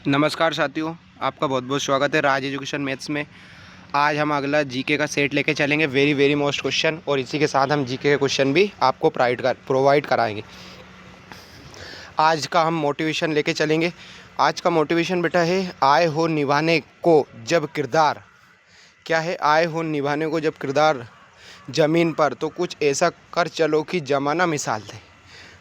नमस्कार साथियों, आपका बहुत बहुत स्वागत है राज एजुकेशन मैथ्स में। आज हम अगला जीके का सेट लेके चलेंगे, वेरी वेरी मोस्ट क्वेश्चन, और इसी के साथ हम जीके के क्वेश्चन भी आपको प्रोवाइड कराएंगे। आज का हम मोटिवेशन लेके चलेंगे। आज का मोटिवेशन बेटा है, आए हो निभाने को जब किरदार। क्या है? आए हो निभाने को जब किरदार ज़मीन पर, तो कुछ ऐसा कर चलो कि ज़माना मिसाल दे।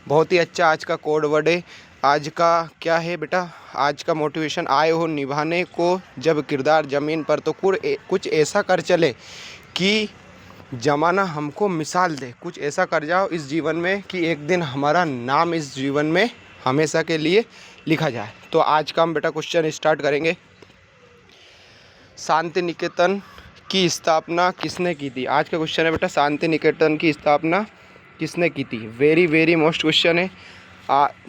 बहुत ही अच्छा आज का कोड वर्ड है। आज का क्या है बेटा? आज का मोटिवेशन, आए हो निभाने को जब किरदार ज़मीन पर, तो कुछ ऐसा कर चले कि ज़माना हमको मिसाल दे। कुछ ऐसा कर जाओ इस जीवन में कि एक दिन हमारा नाम इस जीवन में हमेशा के लिए लिखा जाए। तो आज का हम बेटा क्वेश्चन स्टार्ट करेंगे। शांति निकेतन की स्थापना किसने की थी? आज का क्वेश्चन है बेटा, शांति निकेतन की स्थापना किसने की थी? वेरी वेरी मोस्ट क्वेश्चन है।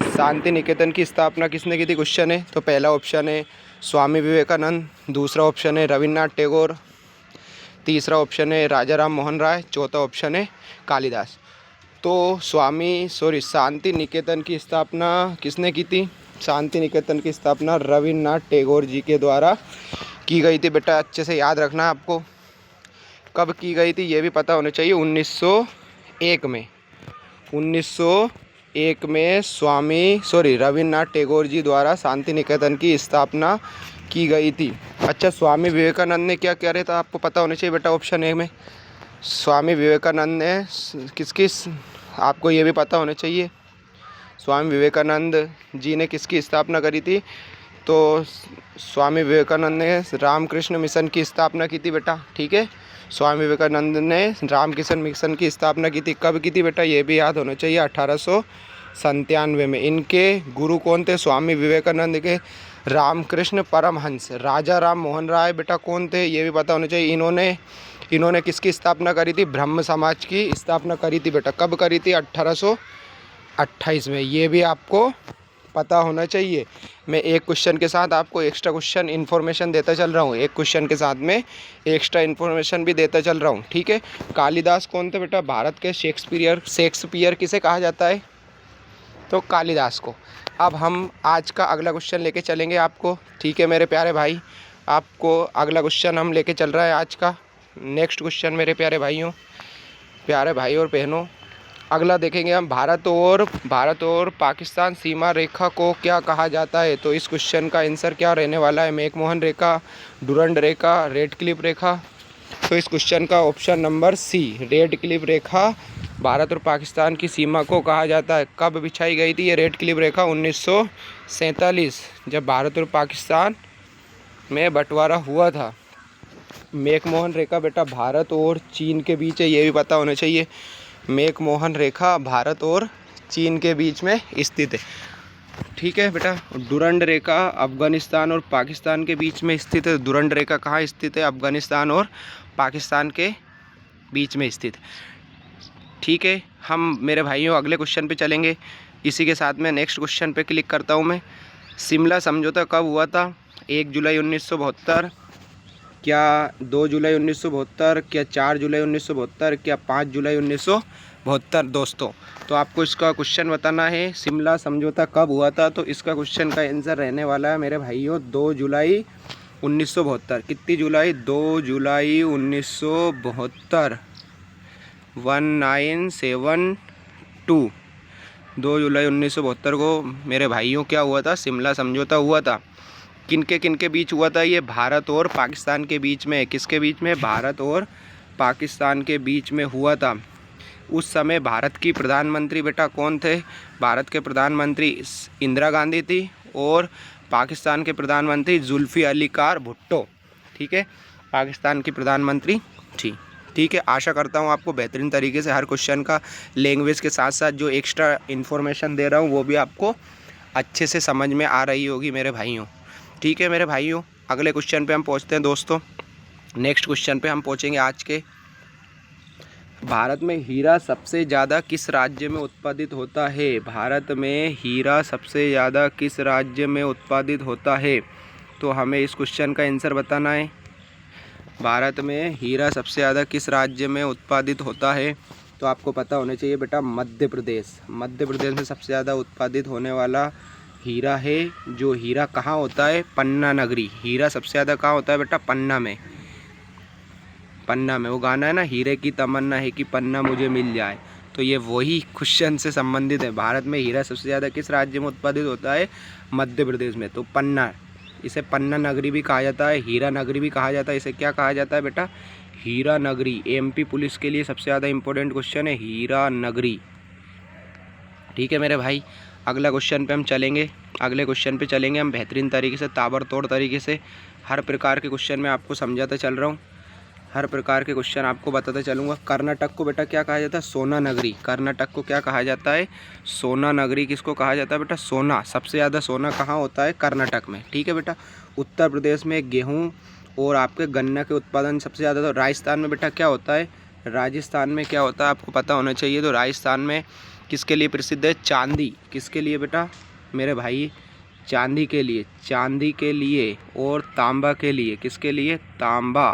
शांति निकेतन की स्थापना किसने की थी क्वेश्चन है। तो पहला ऑप्शन है स्वामी विवेकानंद, दूसरा ऑप्शन है रविन्द्रनाथ टैगोर, तीसरा ऑप्शन है राजा राम मोहन राय, चौथा ऑप्शन है कालिदास। तो शांति निकेतन की स्थापना किसने की थी? शांति निकेतन की स्थापना रविन्द्रनाथ टैगोर जी के द्वारा की गई थी। बेटा अच्छे से याद रखना है आपको, कब की गई थी ये भी पता होना चाहिए। 1901 में 1901 में रविन्द्रनाथ टैगोर जी द्वारा शांति निकेतन की स्थापना की गई थी। अच्छा, स्वामी विवेकानंद ने क्या कह रहे थे आपको पता होना चाहिए बेटा। ऑप्शन ए में स्वामी विवेकानंद ने आपको ये भी पता होना चाहिए, स्वामी विवेकानंद जी ने किसकी स्थापना करी थी? तो स्वामी विवेकानंद ने रामकृष्ण मिशन की स्थापना की थी बेटा। ठीक है, स्वामी विवेकानंद ने रामकृष्ण मिशन की स्थापना की थी। कब की थी बेटा? ये भी याद होना चाहिए, 1897 में। इनके गुरु कौन थे? स्वामी विवेकानंद के रामकृष्ण परमहंस। राजा राम मोहन राय बेटा कौन थे? ये भी पता होना चाहिए। इन्होंने किसकी स्थापना करी थी? ब्रह्म समाज की स्थापना करी थी बेटा। कब करी थी? 1828 में। ये भी आपको पता होना चाहिए। मैं एक क्वेश्चन के साथ आपको एक्स्ट्रा क्वेश्चन इन्फॉर्मेशन देता चल रहा हूँ, एक क्वेश्चन के साथ में एक्स्ट्रा इन्फॉर्मेशन भी देता चल रहा हूँ। ठीक है, कालिदास कौन थे बेटा? भारत के शेक्सपियर किसे कहा जाता है? तो कालिदास को। अब हम आज का अगला क्वेश्चन लेके चलेंगे आपको। ठीक है मेरे प्यारे भाई, आपको अगला क्वेश्चन हम लेके चल रहा है आज का। नेक्स्ट क्वेश्चन मेरे प्यारे भाई और बहनों, अगला देखेंगे हम। भारत और पाकिस्तान सीमा रेखा को क्या कहा जाता है? तो इस क्वेश्चन का आंसर क्या रहने वाला है? मैकमोहन रेखा, डुरंड रेखा, रेड क्लिफ रेखा। तो इस क्वेश्चन का option number C, Radcliffe रेखा भारत और पाकिस्तान की सीमा को कहा जाता है। कब बिछाई गई थी ये रेड क्लिफ रेखा? 1947, जब भारत और पाकिस्तान में बंटवारा हुआ था। मैकमोहन रेखा बेटा भारत और चीन के बीच है, ये भी पता होना चाहिए। मैकमोहन रेखा भारत और चीन के बीच में स्थित है। ठीक है बेटा, डुरंड रेखा अफगानिस्तान और पाकिस्तान के बीच में स्थित है। डुरंड रेखा कहाँ स्थित है? अफगानिस्तान और पाकिस्तान के बीच में स्थित है। ठीक है, हम मेरे भाइयों अगले क्वेश्चन पे चलेंगे। इसी के साथ में नेक्स्ट क्वेश्चन पे क्लिक करता हूँ मैं। शिमला समझौता कब हुआ था? 1 जुलाई 1972, क्या 2 जुलाई 1972, क्या 4 जुलाई 1972, क्या 5 जुलाई 1972 दोस्तों। तो आपको इसका क्वेश्चन बताना है, शिमला समझौता कब हुआ था। तो इसका क्वेश्चन का आंसर रहने वाला है मेरे भाइयों 2 जुलाई 1972। कितनी जुलाई? 2 जुलाई 1972, 1972। 2 जुलाई 1972 को मेरे भाइयों क्या हुआ था? शिमला समझौता हुआ था। किनके बीच हुआ था ये? भारत और पाकिस्तान के बीच में। किसके बीच में? भारत और पाकिस्तान के बीच में हुआ था। उस समय भारत की प्रधानमंत्री बेटा कौन थे? भारत के प्रधानमंत्री इंदिरा गांधी थी और पाकिस्तान के प्रधानमंत्री जुल्फिकार अली भुट्टो। ठीक है, पाकिस्तान की प्रधानमंत्री थी। ठीक है, आशा करता हूँ आपको बेहतरीन तरीके से हर क्वेश्चन का लैंग्वेज के साथ साथ जो एक्स्ट्रा इन्फॉर्मेशन दे रहा हूँ वो भी आपको अच्छे से समझ में आ रही होगी मेरे भाइयों। ठीक है मेरे भाइयों, अगले क्वेश्चन पे हम पहुंचते हैं दोस्तों। नेक्स्ट क्वेश्चन पे हम पहुंचेंगे आज के। भारत में हीरा सबसे ज़्यादा किस राज्य में उत्पादित होता है? भारत में हीरा सबसे ज़्यादा किस राज्य में उत्पादित होता है? तो हमें इस क्वेश्चन का आंसर बताना है। भारत में हीरा सबसे ज़्यादा किस राज्य में उत्पादित होता है? तो आपको पता होना चाहिए बेटा मध्य प्रदेश। मध्य प्रदेश में सबसे ज़्यादा उत्पादित होने वाला हीरा है, जो हीरा कहाँ होता है, पन्ना नगरी। हीरा सबसे ज़्यादा कहाँ होता है बेटा, पन्ना में। पन्ना में, वो गाना है ना, हीरे की तमन्ना है कि पन्ना मुझे मिल जाए, तो ये वही क्वेश्चन से संबंधित है। भारत में हीरा सबसे ज़्यादा किस राज्य में उत्पादित होता है, मध्य प्रदेश में। तो पन्ना, इसे पन्ना नगरी भी कहा जाता है, हीरा नगरी भी कहा जाता है। इसे क्या कहा जाता है बेटा, हीरा नगरी। एमपी पुलिस के लिए सबसे ज़्यादा इंपॉर्टेंट क्वेश्चन है, हीरा नगरी। ठीक है मेरे भाई, अगला क्वेश्चन पे हम चलेंगे। अगले क्वेश्चन पे चलेंगे हम बेहतरीन तरीके से, ताबड़तोड़ तरीके से। हर प्रकार के क्वेश्चन मैं आपको समझाता चल रहा हूँ, हर प्रकार के क्वेश्चन आपको बताते चलूँगा। कर्नाटक को बेटा क्या कहा जाता है, सोना नगरी। कर्नाटक को क्या कहा जाता है, सोना नगरी। किसको कहा जाता है बेटा, सोना। सबसे ज़्यादा सोना कहाँ होता है, कर्नाटक में। ठीक है बेटा। उत्तर प्रदेश में गेहूँ और आपके गन्ना के उत्पादन सबसे ज़्यादा। तो राजस्थान में बेटा क्या होता है, राजस्थान में क्या होता है आपको पता होना चाहिए। तो राजस्थान में किसके लिए प्रसिद्ध है, चांदी। किसके लिए बेटा मेरे भाई, चांदी के लिए। चांदी के लिए और तांबा के लिए। किसके लिए, तांबा।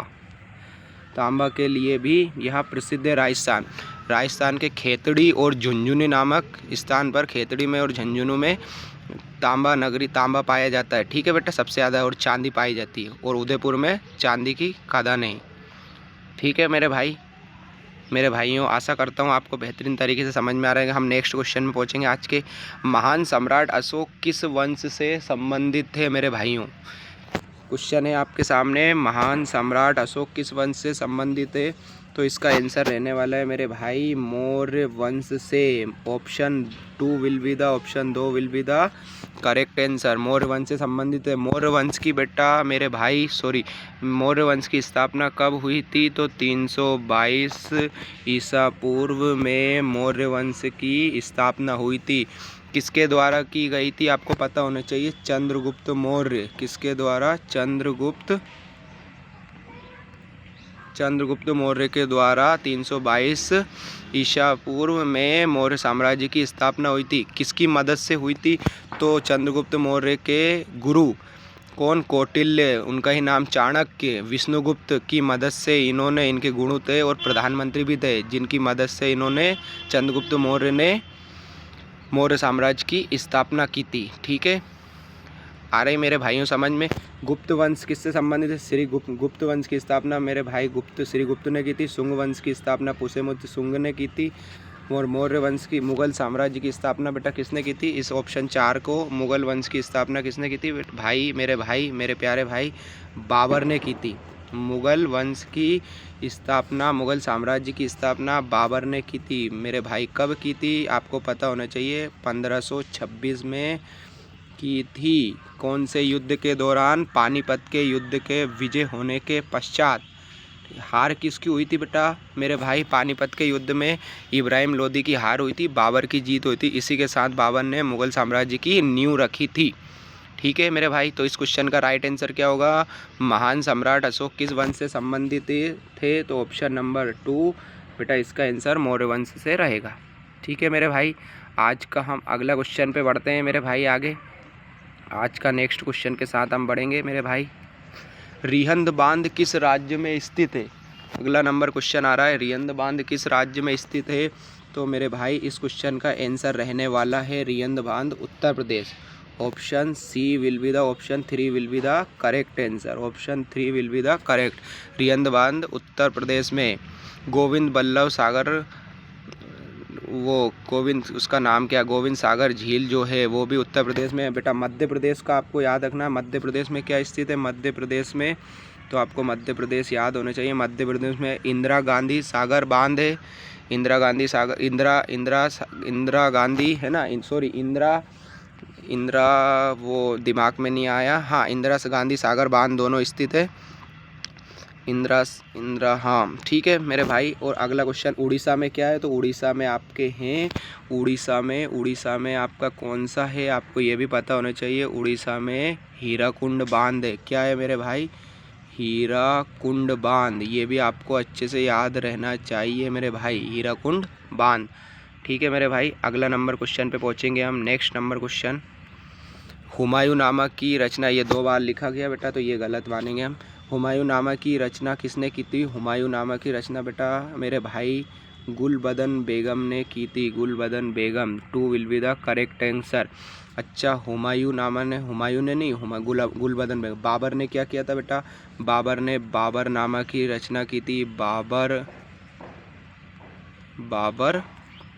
तांबा के लिए भी यह प्रसिद्ध है राजस्थान। राजस्थान के खेतड़ी और झुंझुनू नामक स्थान पर, खेतड़ी में और झुंझुनू में तांबा नगरी, तांबा पाया जाता है। ठीक है बेटा, सबसे ज़्यादा, और चांदी पाई जाती है। और उदयपुर में चांदी की खदान है। ठीक है मेरे भाई, मेरे भाइयों, आशा करता हूँ आपको बेहतरीन तरीके से समझ में आ रहा है। हम नेक्स्ट क्वेश्चन में पहुँचेंगे आज के। महान सम्राट अशोक किस वंश से संबंधित थे मेरे भाइयों। क्वेश्चन है आपके सामने, महान सम्राट अशोक किस वंश से संबंधित है। तो इसका आंसर रहने वाला है मेरे भाई, मौर्य वंश से। Option 2 will be the, option 2 will be the correct answer. Maurya वंश से संबंधित है। मौर्य वंश की बेटा मेरे भाई, मौर्य वंश की स्थापना कब हुई थी, तो 322 ईसा पूर्व में मौर्य वंश की स्थापना हुई थी। किसके द्वारा की गई थी आपको पता होना चाहिए, चंद्रगुप्त मौर्य। किसके द्वारा, चंद्रगुप्त मौर्य के द्वारा 322 ईसा पूर्व में मौर्य साम्राज्य की स्थापना हुई थी। किसकी मदद से हुई थी, तो चंद्रगुप्त मौर्य के गुरु कौन, कौटिल्य, उनका ही नाम चाणक्य, विष्णुगुप्त की मदद से इन्होंने, इनके गुरु थे और प्रधानमंत्री भी थे, जिनकी मदद से इन्होंने, चंद्रगुप्त मौर्य ने मौर्य साम्राज्य की स्थापना की थी। ठीक है, आ रही मेरे भाइयों समझ में। गुप्त वंश किससे संबंधित है, श्री गुप्त वंश की स्थापना मेरे भाई श्री गुप्त ने की थी। शुंग वंश की स्थापना पुष्यमुत्र शुंग ने की थी। और मौर्य वंश की, मुगल साम्राज्य की स्थापना बेटा किसने की थी, इस ऑप्शन 4 को, मुगल वंश की स्थापना किसने की थी भाई, मेरे प्यारे भाई, बाबर ने की थी। मुगल वंश की स्थापना, मुगल साम्राज्य की स्थापना बाबर ने की थी मेरे भाई। कब की थी आपको पता होना चाहिए, 1526 में की थी। कौन से युद्ध के दौरान, पानीपत के युद्ध के विजय होने के पश्चात। हार किसकी हुई थी बेटा मेरे भाई, पानीपत के युद्ध में इब्राहिम लोदी की हार हुई थी, बाबर की जीत हुई थी। इसी के साथ बाबर ने मुगल साम्राज्य की नींव रखी थी। ठीक है मेरे भाई, तो इस क्वेश्चन का राइट आंसर क्या होगा, महान सम्राट अशोक किस वंश से संबंधित थे, तो ऑप्शन नंबर 2 बेटा इसका आंसर मौर्य वंश से रहेगा। ठीक है मेरे भाई, आज का हम अगला क्वेश्चन पे बढ़ते हैं मेरे भाई आगे। आज का नेक्स्ट क्वेश्चन के साथ हम बढ़ेंगे मेरे भाई। रिहंद बांध किस राज्य में स्थित है, अगला नंबर क्वेश्चन आ रहा है, रिहंद बांध किस राज्य में स्थित है। तो मेरे भाई इस क्वेश्चन का आंसर रहने वाला है रिहंद बांध, Uttar Pradesh. Option C will be the, option 3 will be the correct answer. Option 3 will be the correct. Rihand बांध उत्तर प्रदेश में। गोविंद बल्लभ सागर, वो गोविंद, उसका नाम क्या, गोविंद सागर झील जो है वो भी उत्तर प्रदेश में है बेटा। मध्य प्रदेश का आपको याद रखना, मध्य प्रदेश में क्या स्थित है, मध्य प्रदेश में, तो आपको मध्य प्रदेश याद होना चाहिए। मध्य प्रदेश में इंदिरा गांधी सागर बांध है, इंदिरा गांधी सागर, इंदिरा गांधी है ना, सॉरी इंदिरा वो दिमाग में नहीं आया, हाँ, इंदिरा गांधी सागर बांध दोनों स्थित है। इंदिरा, हाँ ठीक है मेरे भाई। और अगला क्वेश्चन, उड़ीसा में क्या है, तो उड़ीसा में आपके हैं, उड़ीसा में आपका कौन सा है, आपको ये भी पता होना चाहिए। उड़ीसा में हीराकुंड बांध है। क्या है मेरे भाई, हीराकुंड बांध, ये भी आपको अच्छे से याद रहना चाहिए मेरे भाई, हीराकुंड बांध। ठीक है मेरे भाई, अगला नंबर क्वेश्चन पे पहुँचेंगे हम। नेक्स्ट नंबर क्वेश्चन, हुमायूं नामा की रचना, ये 2 बार लिखा गया बेटा, तो ये गलत मानेंगे हम। हुमायूं नामा की रचना किसने की थी, हुमायूं नामा की रचना बेटा मेरे भाई गुलबदन बेगम ने की थी, गुलबदन बेगम। 2 will be the correct answer. अच्छा, हुमायूं ने नहीं, गुलबदन बेगम। बाबर ने क्या किया था बेटा? बाबर ने बाबरनामा की रचना की थी, बाबर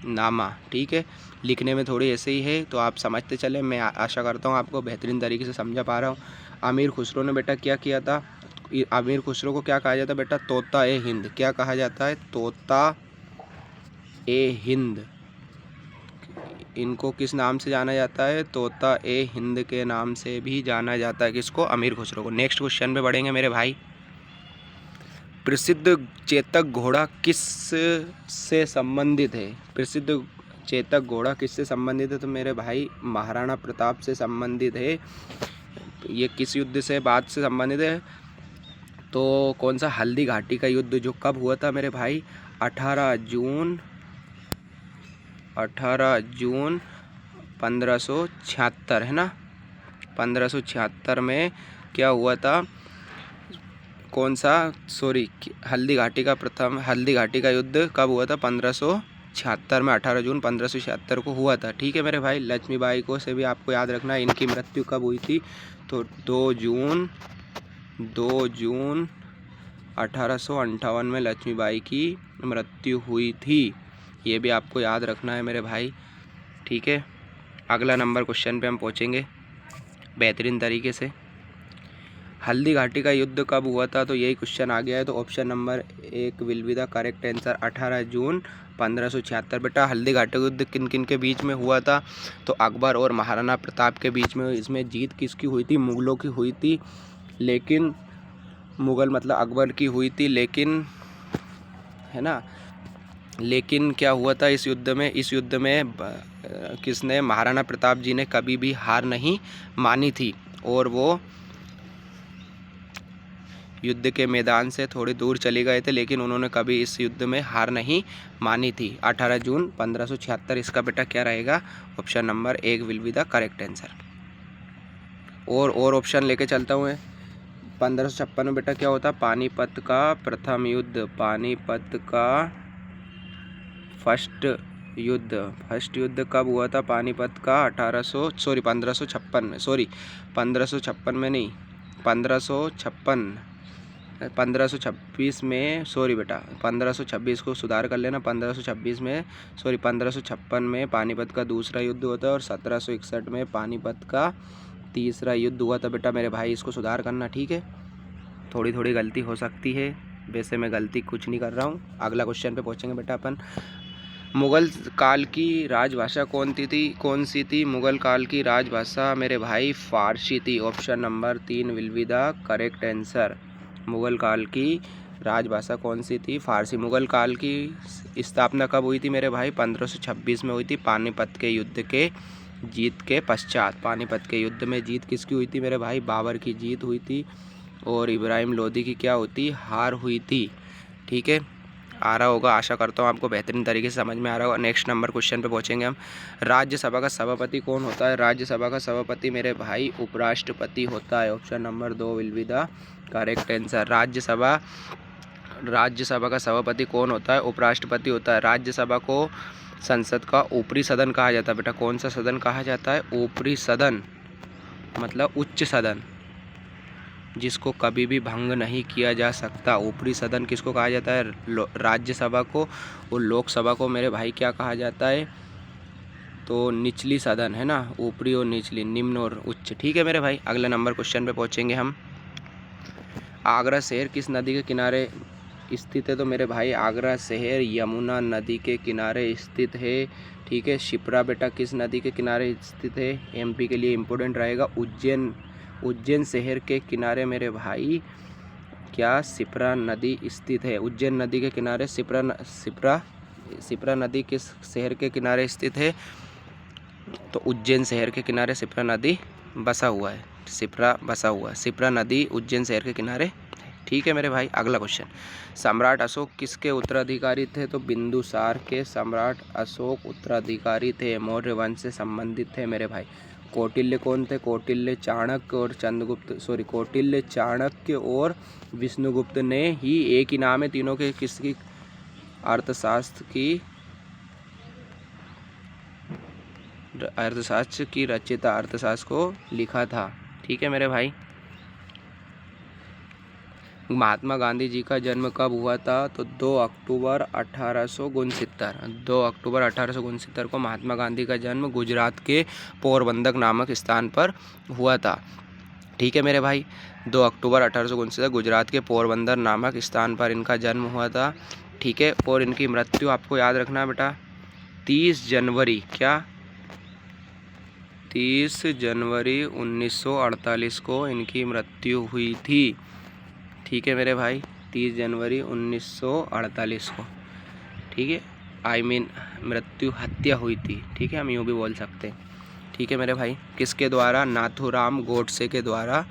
नामा। ठीक है, लिखने में थोड़ी ऐसे ही है तो आप समझते चले। मैं आशा करता हूँ आपको बेहतरीन तरीके से समझा पा रहा हूँ। अमीर खुसरो ने बेटा क्या किया था? अमीर खुसरो को क्या कहा जाता है बेटा? तोता ए हिंद। क्या कहा जाता है? तोता ए हिंद। इनको किस नाम से जाना जाता है? तोता ए हिंद के नाम से भी जाना जाता है। किसको? अमीर खुसरो को। नेक्स्ट क्वेश्चन पे बढ़ेंगे मेरे भाई। प्रसिद्ध चेतक घोड़ा किस से संबंधित है? प्रसिद्ध चेतक घोड़ा किससे संबंधित है? तो मेरे भाई महाराणा प्रताप से संबंधित है। ये किस युद्ध से बात से संबंधित है? तो कौन सा? हल्दी घाटी का युद्ध, जो कब हुआ था मेरे भाई? 18 जून 1576 है ना। 1576 में क्या हुआ था? कौन सा? सॉरी, हल्दी घाटी का युद्ध कब हुआ था? 1576 में, 18 जून 1576 को हुआ था। ठीक है मेरे भाई। लक्ष्मीबाई को से भी आपको याद रखना है। इनकी मृत्यु कब हुई थी? तो 2 जून 1858 में लक्ष्मीबाई की मृत्यु हुई थी। ये भी आपको याद रखना है मेरे भाई। ठीक है, अगला नंबर क्वेश्चन पे हम पहुँचेंगे बेहतरीन तरीके से। हल्दी घाटी का युद्ध कब हुआ था? तो यही क्वेश्चन आ गया है। तो option number 1 will be the correct answer, 18 जून 1576। बेटा हल्दी घाटी का युद्ध किन किन के बीच में हुआ था? तो अकबर और महाराणा प्रताप के बीच में। इसमें जीत किसकी हुई थी? मुगलों की हुई थी, लेकिन मुगल मतलब अकबर की हुई थी, लेकिन है ना। लेकिन क्या हुआ था इस युद्ध में? इस युद्ध में किसने? महाराणा प्रताप जी ने कभी भी हार नहीं मानी थी, और वो युद्ध के मैदान से थोड़ी दूर चले गए थे, लेकिन उन्होंने कभी इस युद्ध में हार नहीं मानी थी। 18 जून 1576 इसका बेटा क्या रहेगा? Option number 1 will be the correct answer. और ऑप्शन लेके चलता हूँ। 1556 में बेटा क्या होता? पानीपत का प्रथम युद्ध, पानीपत का फर्स्ट युद्ध कब हुआ था? पानीपत का 1556 में, 1556 में नहीं, 1526 में, सॉरी बेटा 1526 को सुधार कर लेना। 1526 में, 1556 में पानीपत का दूसरा युद्ध होता है, और 1761 में पानीपत का तीसरा युद्ध हुआ था बेटा मेरे भाई। इसको सुधार करना। ठीक है, थोड़ी थोड़ी गलती हो सकती है, वैसे मैं गलती कुछ नहीं कर रहा हूँ। अगला क्वेश्चन पे पहुँचेंगे बेटा अपन। मुग़ल काल की राजभाषा कौन सी थी? मुग़ल काल की राजभाषा मेरे भाई फ़ारसी थी। Option number 3 will be the correct answer. Mughal काल की राजभाषा कौन सी थी? फ़ारसी। मुग़ल काल की स्थापना कब हुई थी मेरे भाई? 1526 में हुई थी, पानीपत के युद्ध के जीत के पश्चात। पानीपत के युद्ध में जीत किसकी हुई थी मेरे भाई? बाबर की जीत हुई थी, और इब्राहिम लोदी की क्या होती? हार हुई थी। ठीक है, आ रहा होगा, आशा करता हूँ आपको बेहतरीन तरीके से समझ में आ रहा होगा। नेक्स्ट नंबर क्वेश्चन पे पहुँचेंगे हम। राज्यसभा का सभापति कौन होता है? राज्यसभा का सभापति मेरे भाई उपराष्ट्रपति होता है। Option number 2 will be the correct answer. Rajya Sabha का सभापति कौन होता है? उपराष्ट्रपति होता है। राज्यसभा को संसद का ऊपरी सदन कहा जाता है बेटा। कौन सा सदन कहा जाता है? ऊपरी सदन, मतलब उच्च सदन, जिसको कभी भी भंग नहीं किया जा सकता। ऊपरी सदन किसको कहा जाता है? राज्यसभा को। और लोकसभा को मेरे भाई क्या कहा जाता है? तो निचली सदन है ना, ऊपरी और निचली, निम्न और उच्च। ठीक है मेरे भाई, अगले नंबर क्वेश्चन पे पहुँचेंगे हम। आगरा शहर किस नदी के किनारे स्थित है? तो मेरे भाई आगरा शहर यमुना नदी के किनारे स्थित है। ठीक है, शिप्रा बेटा किस नदी के किनारे स्थित है? एमपी के लिए इम्पोर्टेंट रहेगा। उज्जैन शहर के किनारे मेरे भाई क्या शिप्रा नदी स्थित है? उज्जैन नदी के किनारे शिप्रा नदी किस शहर के किनारे स्थित है? तो उज्जैन शहर के किनारे शिप्रा नदी बसा हुआ है। शिप्रा नदी उज्जैन शहर के किनारे। ठीक है मेरे भाई, अगला क्वेश्चन। सम्राट अशोक किसके उत्तराधिकारी थे? तो बिंदुसार के सम्राट अशोक उत्तराधिकारी थे, मौर्य वंश से संबंधित थे मेरे भाई। कौटिल्य कौन थे? कौटिल्य चाणक्य और विष्णुगुप्त ने ही, एक ही नाम है तीनों के, किसकी? अर्थशास्त्र की अर्थशास्त्र की रचयिता अर्थशास्त्र को लिखा था। ठीक है मेरे भाई। महात्मा गांधी जी का जन्म कब हुआ था? तो 2 अक्टूबर 1869। 2 अक्टूबर 1869 को महात्मा गांधी का जन्म गुजरात के पोरबंदर नामक स्थान पर हुआ था। ठीक है मेरे भाई। 2 अक्टूबर 1869 गुजरात के पोरबंदर नामक स्थान पर इनका जन्म हुआ था। ठीक है। और इनकी मृत्यु आपको याद रखना है बेटा, 30 जनवरी क्या 30 जनवरी 1948 को इनकी मृत्यु हुई थी। ठीक है मेरे भाई, 30 जनवरी 1948 को। ठीक है, मृत्यु हत्या हुई थी। ठीक है, हम यूँ भी बोल सकते हैं। ठीक है मेरे भाई। किसके द्वारा? नाथूराम गोडसे के द्वारा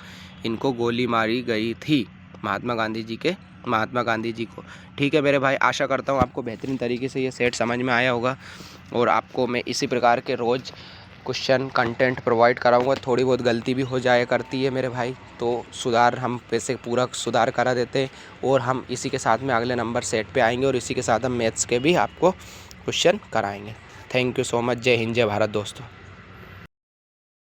इनको गोली मारी गई थी, महात्मा गांधी जी को। ठीक है मेरे भाई, आशा करता हूँ आपको बेहतरीन तरीके से ये सेट समझ में आया होगा और आपको मैं इसी प्रकार के रोज़ क्वेश्चन कंटेंट प्रोवाइड कराऊंगा। थोड़ी बहुत गलती भी हो जाया करती है मेरे भाई, तो सुधार हम वैसे पूरा सुधार करा देते हैं और हम इसी के साथ में अगले नंबर सेट पे आएंगे और इसी के साथ हम मैथ्स के भी आपको क्वेश्चन कराएंगे। Thank you so much. जय हिंद, जय भारत दोस्तों।